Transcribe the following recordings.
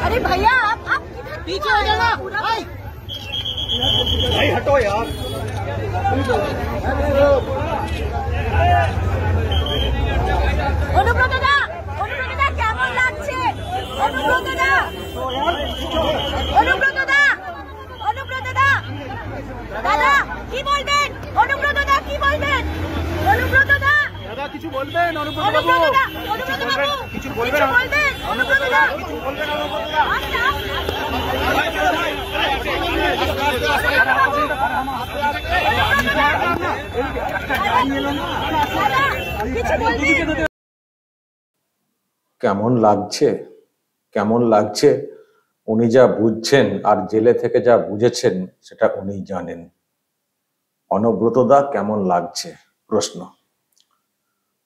अरे भैया आप पीछे हो जाना भाई, हटो यार। অনুব্রত দা কেমন লাগছে? অনুব্রত দা দাদা কি বলবেন? অনুব্রত দা কি বলবেন? অনুব্রত দা দাদা কিছু বলবেন? অনুব্রত বাবু কিছু বলবেন? অনুব্রত দা কিছু বলবেন? অনুব্রত দা কেমন লাগছে, কেমন লাগছে উনি যা বুঝছেন আর জেলে থেকে যা বুঝেছেন সেটা উনি জানেন। অনুব্রতদা কেমন লাগছে প্রশ্ন।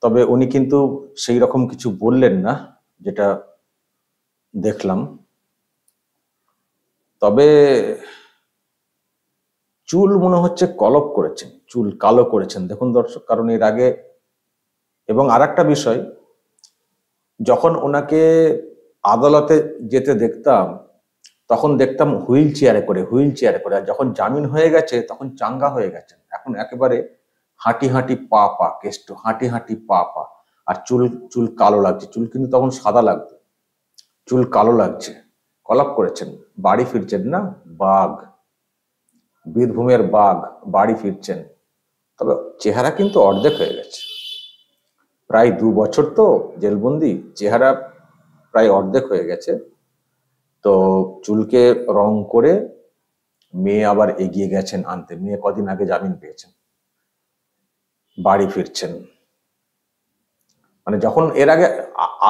তবে উনি কিন্তু সেই রকম কিছু বললেন না যেটা দেখলাম। তবে চুল মনে হচ্ছে কলপ করেছেন, চুল কালো করেছেন। দেখুন দর্শক, কারণ এর আগে এবং আর একটা বিষয়, যখন ওনাকে আদালতে যেতে দেখতাম তখন দেখতাম হুইল চেয়ারে করে, আর যখন জামিন হয়ে গেছে তখন চাঙ্গা হয়ে গেছেন। এখন একেবারে হাঁটি হাঁটি পা পা কেষ্ট, হাঁটি হাঁটি পা পা। আর চুল কালো লাগছে, চুল কিন্তু তখন সাদা লাগতো, চুল কালো লাগছে, কলাপ করেছেন। বাড়ি ফিরছেন না, বাঘ, বীরভূমের বাঘ বাড়ি ফিরছেন। তবে চেহারা কিন্তু অর্ধেক হয়ে গেছে, প্রায় 2 বছর তো জেলবন্দি, চেহারা প্রায় অর্ধেক হয়ে গেছে। তো চুলকে রং করে মেয়ে আবার এগিয়ে গেছেন আনতে। মেয়ে কদিন আগে জামিন পেয়েছেন, বাড়ি ফিরছেন। মানে যখন এর আগে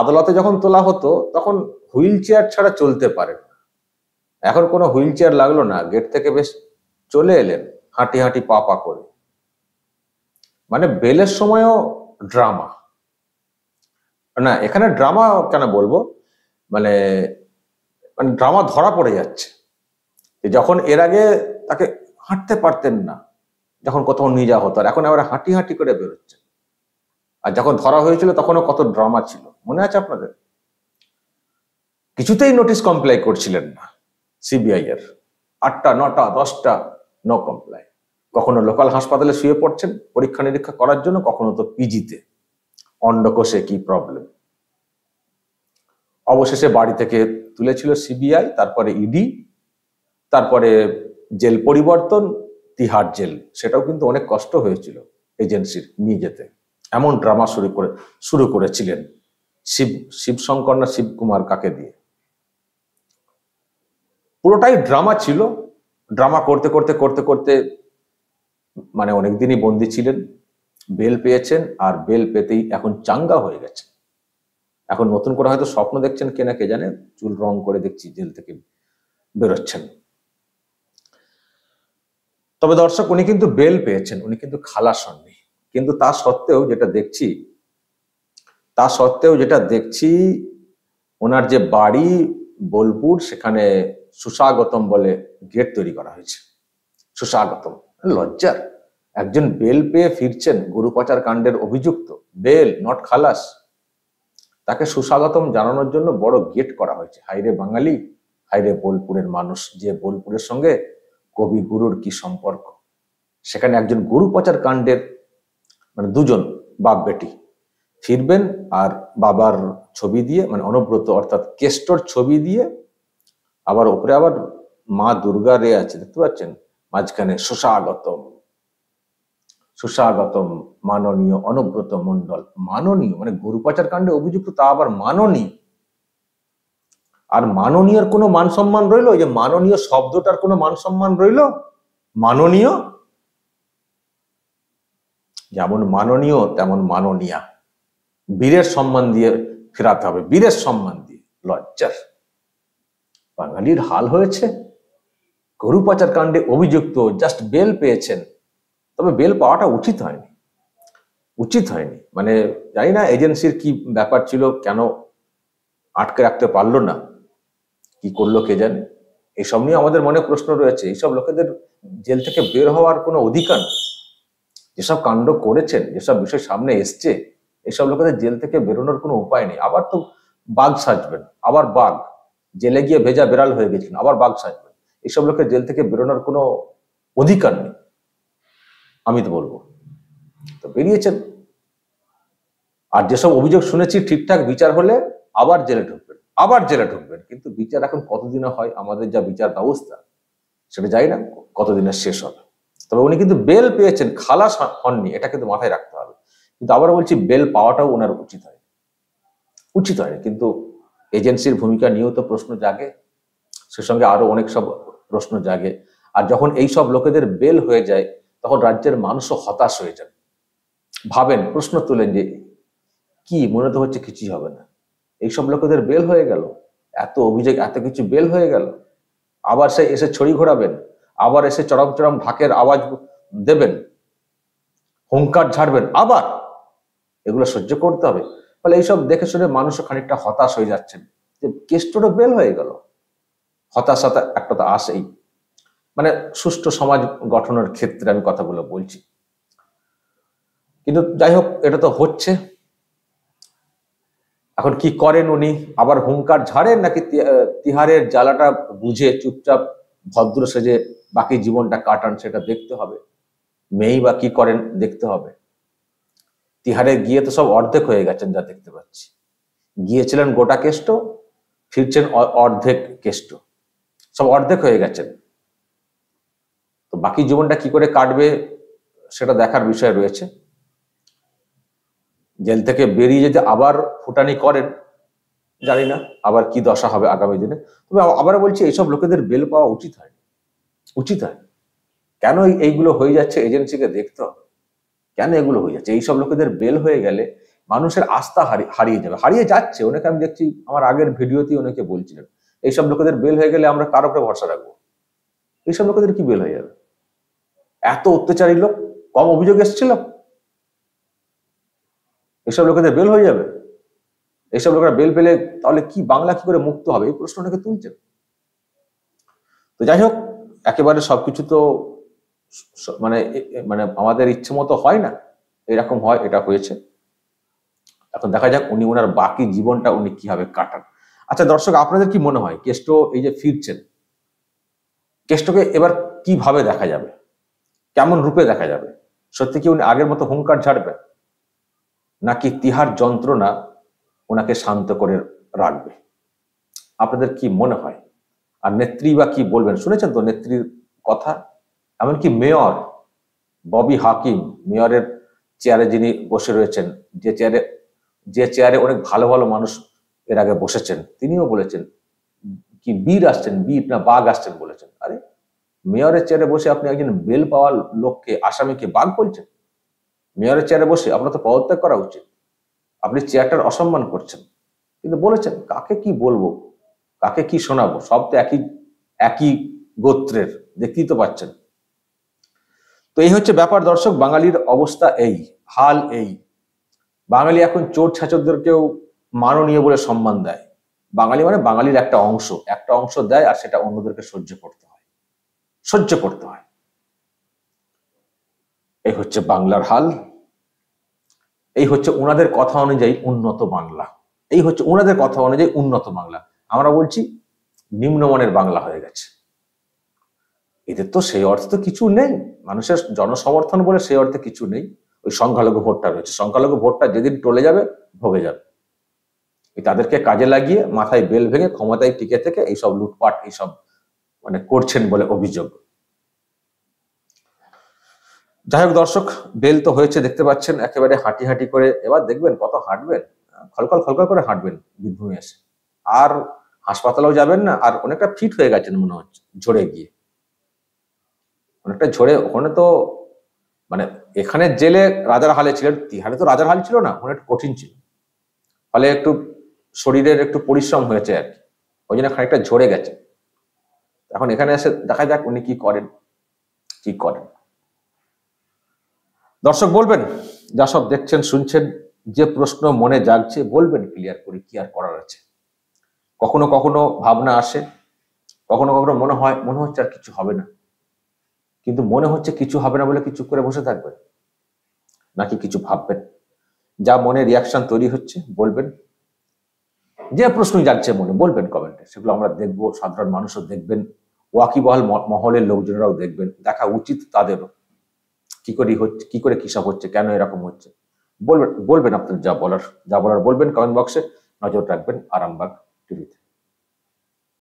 আদালতে যখন তোলা হতো তখন হুইল চেয়ার ছাড়া চলতে পারেন না, এখন কোনো হুইল চেয়ার লাগলো না, গেট থেকে বেশ চলে এলেন হাঁটি হাঁটি পা পা করে। মানে বেলের সময়ও ড্রামা না, এখানে ড্রামা কেন বলবো, মানে ড্রামা ধরা পড়ে যাচ্ছে। যখন এর আগে তাকে হাঁটতে পারতেন না, যখন কোথাও নিয়ে যাওয়া হতো, আর এখন আবার হাঁটি হাঁটি করে বেরোচ্ছে। আর যখন ধরা হয়েছিল তখনও কত ড্রামা ছিল, মনে আছে আপনাদের? কিছুতেই নোটিশ কমপ্লাই করছিলেন না সিবিআই এর, 8টা 9টা 10টা নো কমপ্লাই। কখনো লোকাল হাসপাতালে শুয়ে পড়ছেন পরীক্ষা নিরীক্ষা করার জন্য, কখনো তো পিজিতে, অন্ডকোষে কি প্রবলেম। অবশেষে বাড়ি থেকে তুলেছিল সিবিআই, তারপরে ইডি, তারপরে জেল পরিবর্তন, তিহার জেল। সেটাও কিন্তু অনেক কষ্ট হয়েছিল এজেন্সির নিয়ে যেতে। এমন ড্রামা শুরু করেছিলেন শিবশঙ্কর না শিবকুমার কাকে দিয়ে। পুরোটাই ড্রামা ছিল। ড্রামা করতে করতে করতে করতে মানে অনেকদিনই বন্দী ছিলেন, বেল পেয়েছেন, আর বেল পেতেই এখন চাঙ্গা হয়ে গেছে। এখন নতুন করে হয়তো স্বপ্ন দেখছেন কে না কে জানে, চুল রং করে দেখছি জেল থেকে বেরোচ্ছেন। তবে দর্শক, উনি কিন্তু বেল পেয়েছেন, উনি কিন্তু খালাস হননি। কিন্তু তা সত্ত্বেও যেটা দেখছি ওনার যে বাড়ি বোলপুর, সেখানে সুস্বাগতম বলে গেট তৈরি করা হয়েছে। সুস্বাগতম, লজ্জার। একজন বেল পেয়ে ফিরছেন, গরু পাচার কাণ্ডের অভিযুক্ত, বেল নট খালাস, তাকে সুস্বাগতম জানানোর জন্য বড় গেট করা হয়েছে। হাইরে বাঙালি, হাইরে বোলপুরের মানুষ, যে বোলপুরের সঙ্গে কবিগুরুর কি সম্পর্ক। সেখানে একজন গরু পাচার কাণ্ডের মানে 2জন বাপ বেটি ফিরবেন, আর বাবার ছবি দিয়ে, মানে অনুব্রত অর্থাৎ কেষ্টর ছবি দিয়ে, আবার উপরে আবার মা দুর্গা রে আছে, দেখতে পাচ্ছেন, মাঝখানে সুস্বাগতম, সুস্বাগতম মাননীয় অনুব্রত মণ্ডল। মাননীয় মানে গরু পাচার কাণ্ডে অভিযুক্ত, তা আবার মাননীয়। আর মাননীয়র কোনো মান সম্মান রইল? যে মাননীয় শব্দটার কোনো মান সম্মান রইল? মাননীয় যেমন মাননীয় তেমন মাননীয়া। বীরের সম্মান দিয়ে ফেরাতে হবে, বীরের সম্মান দিয়ে। লজ্জার। বাঙালির হাল হয়েছে। গরু পাচার কাণ্ডে অভিযুক্ত, জাস্ট বেল পেয়েছেন। তবে বেল পাওয়াটা উচিত হয়নি। মানে জানি না এজেন্সির কি ব্যাপার ছিল, কেন আটকে রাখতে পারলো না, কি করলো কে জানে। এইসব নিয়ে আমাদের মনে প্রশ্ন রয়েছে। এইসব লোকেদের জেল থেকে বের হওয়ার কোনো অধিকার নেই। যেসব কাণ্ড করেছেন, যেসব বিষয় সামনে এসছে, এইসব লোকেদের জেল থেকে বেরোনোর কোনো উপায় নেই। আবার তো বাঘ সাজবেন, আবার বাঘ। জেলে গিয়ে ভেজা বেড়াল হয়ে গেছিলেন, আবার বাঘ সাজবেন। এইসব লোকের জেল থেকে বেরোনোর কোনো অধিকার নেই, আমি তো বলবো। তো বেরিয়েছেন, আর যেসব অভিযোগ শুনেছি ঠিকঠাক বিচার হলে আবার জেলে ঢুকবেন। কিন্তু বিচার এখন কতদিনে হয়, আমাদের যা বিচার ব্যবস্থা সেটা জানি না কতদিনের শেষ হবে। তবে উনি কিন্তু বেল পেয়েছেন, খালাস হননি, এটা কিন্তু মাথায় রাখতে হবে। কিন্তু আবার বলছি, বেল পাওয়াটাও ওনার উচিত হয়নি। কিন্তু এজেন্সির ভূমিকা নিয়েও তো প্রশ্ন জাগে, সে সঙ্গে আরো অনেক সব প্রশ্ন জাগে। আর যখন এই সব লোকেদের বেল হয়ে যায়, তখন রাজ্যের মানুষও হতাশ হয়ে যান, ভাবেন, প্রশ্ন তোলেন যে কি মনে তো হচ্ছে কিছুই হবে না, এইসব লোকেদের বেল হয়ে গেল, এত অভিযোগ এত কিছু বেল হয়ে গেল, আবার সে এসে ছড়ি ঘোরাবেন, আবার এসে চরম চরম ঢাকের আওয়াজ দেবেন, হুঙ্কার ঝাড়বেন, আবার এগুলো সহ্য করতে হবে। ফলে এইসব দেখে শুনে মানুষও খানিকটা হতাশ হয়ে যাচ্ছেন যে কেষ্টরও বেল হয়ে গেল। হতাশাটা একটা তো আসেই, মানে সুষ্ঠু সমাজ গঠনের ক্ষেত্রে আমি কথাগুলো বলছি। কিন্তু যাই হোক, এটা তো হচ্ছে। এখন কি করেন উনি, আবার হুঙ্কার ঝাড়েন নাকি তিহারের জ্বালাটা বুঝে চুপচাপ ভদ্র সেজে বাকি জীবনটা কাটান, সেটা দেখতে হবে। মেয়েই বা কি করেন দেখতে হবে। তিহারে গিয়ে তো সব অর্ধেক হয়ে গেছেন, যা দেখতে পাচ্ছি। গিয়েছিলেন গোটা কেষ্ট, ফিরছেন অর্ধেক কেষ্ট, সব অর্ধেক হয়ে গেছেন। তো বাকি জীবনটা কি করে কাটবে সেটা দেখার বিষয় রয়েছে। জেল থেকে বেরিয়ে যদি আবার ফুটানি করেন, জানি না আবার কি দশা হবে আগামী দিনে। তবে আবার বলছি, এইসব লোকেদের বেল পাওয়া উচিত হয়। কেন এইগুলো হয়ে যাচ্ছে এজেন্সিকে দেখতে হবে, কেন এগুলো হয়ে যাচ্ছে। এইসব লোকেদের বেল হয়ে গেলে মানুষের আস্থা হারিয়ে যাচ্ছে। অনেকে আমি দেখছি, আমার আগের ভিডিওতেই অনেকে বলছিলেন, এইসব লোকেদের বেল হয়ে গেলে আমরা কার উপরে ভরসা রাখবো। এইসব লোকেদের কি বেল হয়ে যাবে? এত অত্যাচারী লোক, কম অভিযোগ এসেছিল, এইসব লোকেদের বেল হয়ে যাবে? এইসব লোকেরা বেল পেলে তাহলে কি বাংলা কি করে মুক্ত হবে, এই প্রশ্নটাকে তুলছেন। তো যাই হোক, একেবারে সবকিছু তো মানে মানে আমাদের ইচ্ছে মতো হয় না, এরকম হয়, এটা হয়েছে। এখন দেখা যাক উনি ওনার বাকি জীবনটা উনি কিভাবে কাটান। আচ্ছা দর্শক, আপনাদের কি মনে হয়, কেষ্ট এই যে ফিরছেন, কেষ্টকে এবার কিভাবে দেখা যাবে, কেমন রূপে দেখা যাবে? সত্যি কি উনি আগের মতো হুঙ্কার ঝাড়বেন, নাকি তিহার যন্ত্রণা ওনাকে শান্ত করে রাখবে? আপনাদের কি মনে হয়? আর নেত্রী বা কি বলবেন? শুনেছেন তো নেত্রীর কথা, এমনকি মেয়র ববি হাকিম, মেয়রের চেয়ারে যিনি বসে রয়েছেন, যে চেয়ারে অনেক ভালো ভালো মানুষ এর আগে বসেছেন, তিনিও বলেছেন কি বীর আসছেন, বীর না বাঘ আসছেন বলেছেন। আরে মেয়রের চেয়ারে বসে আপনি একজন বেল পাওয়ার লোককে, আসামিকে বাঘ বলছেন? মেয়রের চেয়ারে বসে আপনার তো পদত্যাগ করা উচিত, আপনি চেয়ারটার অসম্মান করছেন। কিন্তু বলেছেন, কাকে কি বলবো, কাকে কি শোনাবো, সব তো একই গোত্রের, দেখতেই তো পাচ্ছেন। তো এই হচ্ছে ব্যাপার দর্শক, বাঙালির অবস্থা এই, হাল এই। বাঙালি এখন চোর ছাচরদেরকেও মাননীয় বলে সম্মান দেয়। বাঙালি মানে বাঙালির একটা অংশ দেয়, আর সেটা অন্যদেরকে সহ্য করতে হয়। এই হচ্ছে বাংলার হাল, এই হচ্ছে ওনাদের কথা অনুযায়ী উন্নত বাংলা, আমরা বলছি নিম্নমানের বাংলা হয়ে গেছে। এদের তো সেই অর্থে তো কিছু নেই, মানুষের জনসমর্থন বলে সেই অর্থে কিছু নেই। ওই সংখ্যালঘু ভোটটা রয়েছে, সংখ্যালঘু ভোটটা যেদিন টলে যাবে ভোগে যাবে। তাদেরকে কাজে লাগিয়ে মাথায় বেল ভেঙে ক্ষমতায় টিকে থেকে এইসব লুটপাট এইসব মানে করছেন বলে অভিযোগ। যাই হোক দর্শক, বেল তো হয়েছে দেখতে পাচ্ছেন, একেবারে হাঁটি হাঁটি করে, এবার দেখবেন কত হাঁটবেন, খলকল করে হাঁটবেন বীরভূমে এসে, আর হাসপাতালেও যাবেন না। আর অনেকটা ফিট হয়ে গেছেন মনে হচ্ছে, ঝরে গিয়ে অনেকটা ঝরে। ওখানে তো মানে এখানে জেলে রাজার হালে ছিলেন, তিহারে তো রাজার হাল ছিল না, ওখানে একটু কঠিন ছিল, ফলে একটু শরীরের একটু পরিশ্রম হয়েছে আর কি, ওই জন্য খানিকটা ঝরে গেছে। এখন এখানে এসে দেখা যাক উনি কি করেন। দর্শক বলবেন, যা সব দেখছেন শুনছেন, যে প্রশ্ন মনে জাগছে বলবেন, ক্লিয়ার করি, কি আর করার আছে। কখনো কখনো ভাবনা আসে, কখনো কখনো মনে হচ্ছে আর কিছু হবে না। কিন্তু মনে হচ্ছে কিছু হবে না বলে কি চুপ করে বসে থাকবেন, নাকি কিছু ভাববেন? যা মনে রিয়াকশন তৈরি হচ্ছে বলবেন। যে প্রশ্নই যাচ্ছে মনে বলবেন কমেন্টে, সেগুলো আমরা দেখবো, সাধারণ মানুষও দেখবেন, ওয়াকিবহাল মহলের লোকজনেরাও দেখবেন, দেখা উচিত তাদেরও কি করে হচ্ছে, কি করে কিসব হচ্ছে, কেন এরকম হচ্ছে। বলবেন আপনার যা বলার বলবেন কমেন্ট বক্সে। নজর রাখবেন আরামবাগ টিভিতে।